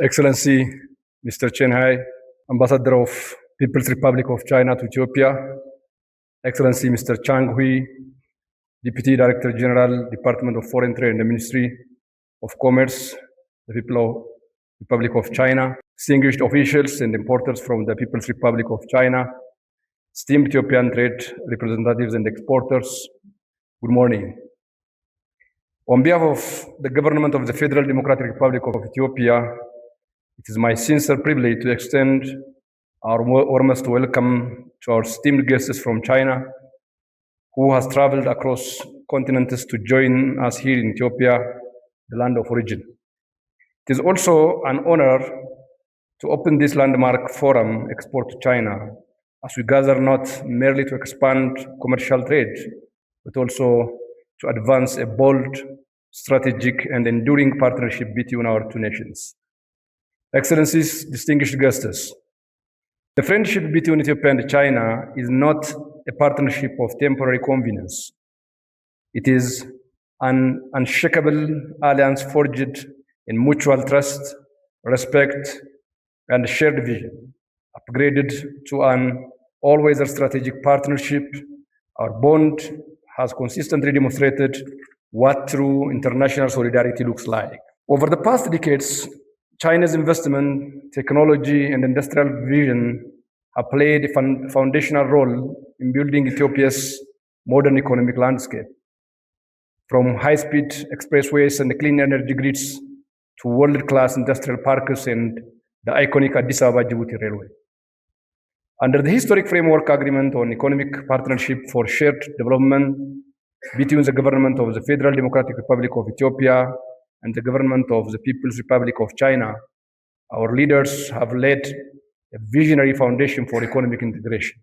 Excellency Mr. Chen Hai, Ambassador of People's Republic of China to Ethiopia, Excellency Mr. Chang Hui, Deputy Director General, Department of Foreign Trade and the Ministry of Commerce, the People of Republic of China, distinguished officials and importers from the People's Republic of China, esteemed Ethiopian trade representatives and exporters, good morning. On behalf of the government of the Federal Democratic Republic of Ethiopia, it is my sincere privilege to extend our warmest welcome to our esteemed guests from China, who has traveled across continents to join us here in Ethiopia, the land of origin. It is also an honor to open this landmark forum, Export to China, as we gather not merely to expand commercial trade, but also to advance a bold, strategic, and enduring partnership between our two nations. Excellencies, distinguished guests, the friendship between Ethiopia and China is not a partnership of temporary convenience. It is an unshakable alliance forged in mutual trust, respect, and shared vision, upgraded to an all-weather strategic partnership. Our bond has consistently demonstrated what true international solidarity looks like. Over the past decades, China's investment, technology, and industrial vision have played a foundational role in building Ethiopia's modern economic landscape. From high-speed expressways and clean energy grids to world-class industrial parks and the iconic Addis Ababa-Djibouti Railway. Under the historic framework agreement on economic partnership for shared development between the government of the Federal Democratic Republic of Ethiopia and the government of the People's Republic of China, our leaders have laid a visionary foundation for economic integration.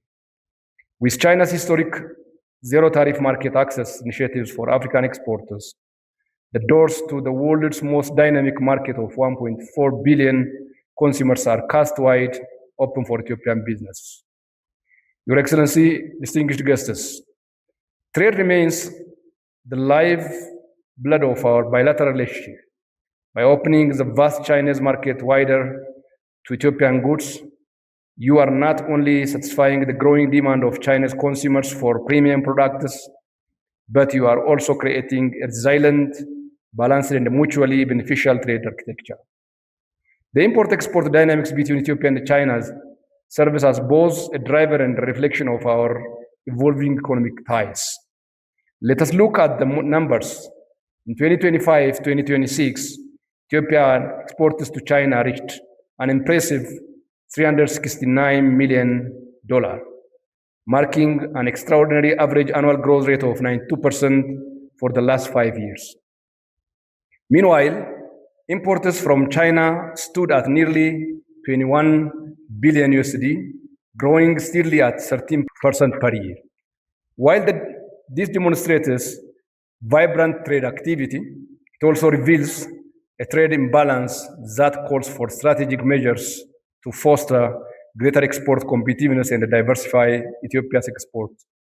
With China's historic zero-tariff market access initiatives for African exporters, the doors to the world's most dynamic market of 1.4 billion consumers are cast wide open for Ethiopian business. Your Excellency, distinguished guests, trade remains the lifeblood of our bilateral relationship. By opening the vast Chinese market wider to Ethiopian goods, you are not only satisfying the growing demand of Chinese consumers for premium products, but you are also creating a resilient, balanced, and mutually beneficial trade architecture. The import-export dynamics between Ethiopia and China serves as both a driver and a reflection of our evolving economic ties. Let us look at the numbers. In 2025-2026, Ethiopian exports to China reached an impressive $369 million, marking an extraordinary average annual growth rate of 92% for the last 5 years. Meanwhile, imports from China stood at nearly 21 billion USD, growing steadily at 13% per year. While this demonstrates vibrant trade activity, it also reveals a trade imbalance that calls for strategic measures to foster greater export competitiveness and diversify Ethiopia's export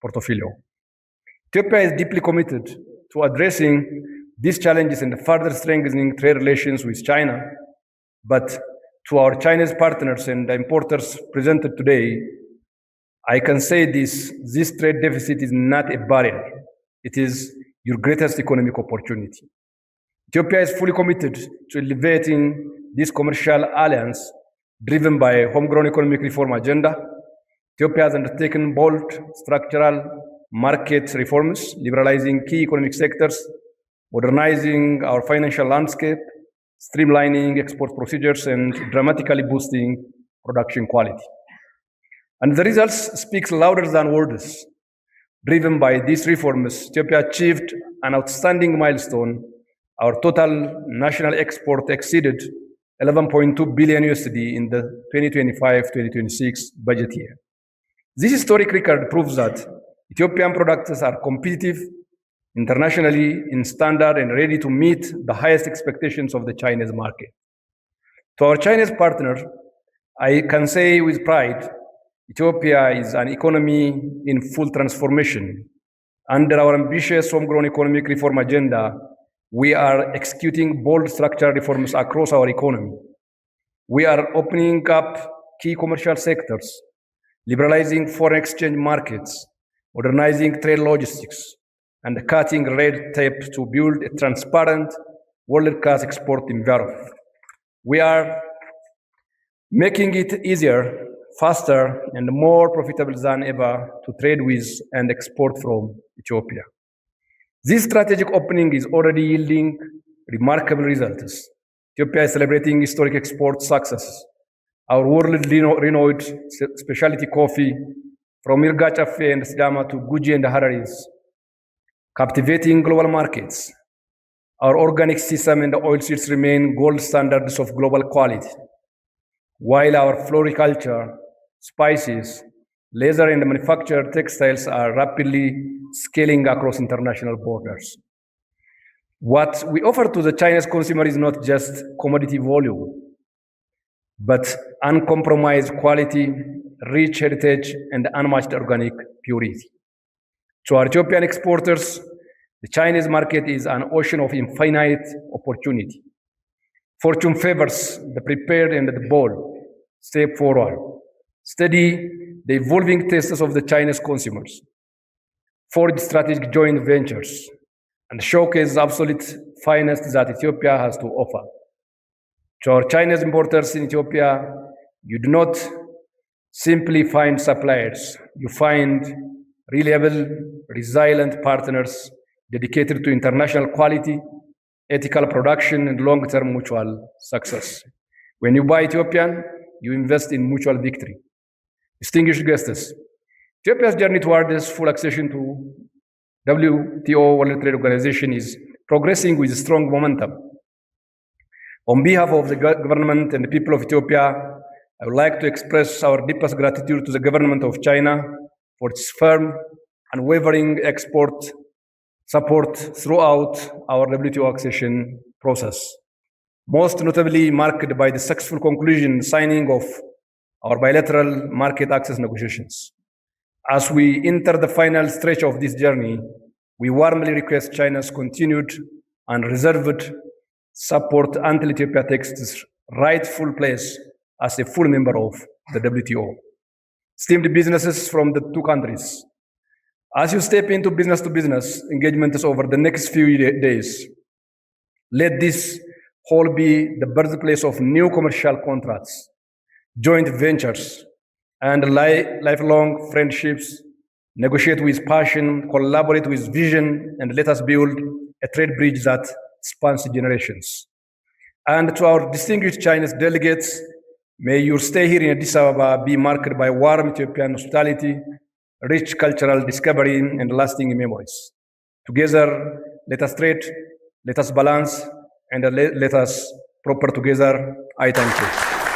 portfolio. Ethiopia is deeply committed to addressing these challenges and further strengthening trade relations with China. But to our Chinese partners and importers presented today, I can say this trade deficit is not a barrier. It is your greatest economic opportunity. Ethiopia is fully committed to elevating this commercial alliance driven by a homegrown economic reform agenda. Ethiopia has undertaken bold structural market reforms, liberalizing key economic sectors, modernizing our financial landscape, streamlining export procedures, and dramatically boosting production quality. And the results speak louder than words. Driven by these reforms, Ethiopia achieved an outstanding milestone. Our total national export exceeded 11.2 billion USD in the 2025-2026 budget year. This historic record proves that Ethiopian products are competitive internationally in standard and ready to meet the highest expectations of the Chinese market. To our Chinese partner, I can say with pride, Ethiopia is an economy in full transformation. Under our ambitious homegrown economic reform agenda, we are executing bold structural reforms across our economy. We are opening up key commercial sectors, liberalizing foreign exchange markets, modernizing trade logistics, and cutting red tape to build a transparent, world-class export environment. We are making it easier, faster, and more profitable than ever to trade with and export from Ethiopia. This strategic opening is already yielding remarkable results. Ethiopia is celebrating historic export successes. Our world-renowned specialty coffee from Irga Cafe and Sidama to Guji and Harare is captivating global markets. Our organic sesame and oilseeds remain gold standards of global quality, while our floriculture, spices, leather, and manufactured textiles are rapidly scaling across international borders. What we offer to the Chinese consumer is not just commodity volume, but uncompromised quality, rich heritage, and unmatched organic purity. To our Ethiopian exporters, the Chinese market is an ocean of infinite opportunity. Fortune favors the prepared and the bold. Step forward. Study the evolving tastes of the Chinese consumers. Forge strategic joint ventures and showcase the absolute finest that Ethiopia has to offer. To our Chinese importers in Ethiopia, you do not simply find suppliers, you find reliable, resilient partners dedicated to international quality, ethical production, and long-term mutual success. When you buy Ethiopian, you invest in mutual victory. Distinguished guests, Ethiopia's journey towards full accession to WTO World Trade Organization is progressing with strong momentum. On behalf of the government and the people of Ethiopia, I would like to express our deepest gratitude to the government of China for its firm, unwavering export support throughout our WTO accession process, most notably marked by the successful conclusion and signing of our bilateral market access negotiations. As we enter the final stretch of this journey, we warmly request China's continued and reserved support until Ethiopia takes its rightful place as a full member of the WTO. Esteemed businesses from the two countries, as you step into business-to-business engagements over the next few days, let this hall be the birthplace of new commercial contracts, joint ventures, and lifelong friendships. Negotiate with passion, collaborate with vision, and let us build a trade bridge that spans generations. And to our distinguished Chinese delegates, may your stay here in Addis Ababa be marked by warm Ethiopian hospitality, rich cultural discovery, and lasting memories. Together, let us trade, let us balance, and let us prosper together. I thank you.